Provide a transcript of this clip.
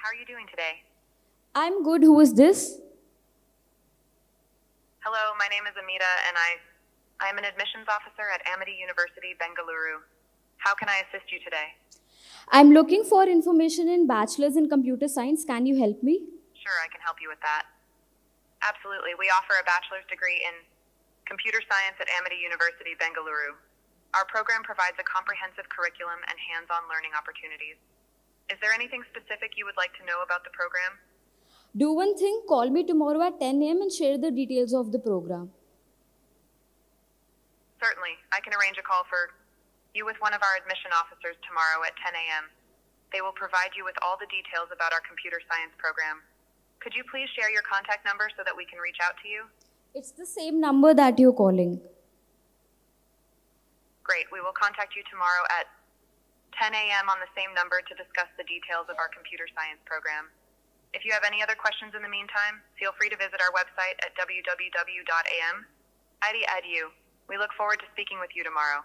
How are you doing today? I'm good. Who is this? Hello, my name is Amita and I am an admissions officer at Amity University, Bengaluru. How can I assist you today? I'm looking for information in bachelor's in computer science. Can you help me? Sure, I can help you with that. Absolutely. We offer a bachelor's degree in computer science at Amity University, Bengaluru. Our program provides a comprehensive curriculum and hands-on learning opportunities. Is there anything specific you would like to know about the program? Do one thing, call me tomorrow at 10 a.m. and share the details of the program. Certainly. I can arrange a call for you with one of our admission officers tomorrow at 10 a.m. They will provide you with all the details about our computer science program. Could you please share your contact number so that we can reach out to you? It's the same number that you're calling. Great. We will contact you tomorrow at 10 a.m. on the same number to discuss the details of our computer science program. If you have any other questions in the meantime, feel free to visit our website at www.am.edu. We look forward to speaking with you tomorrow.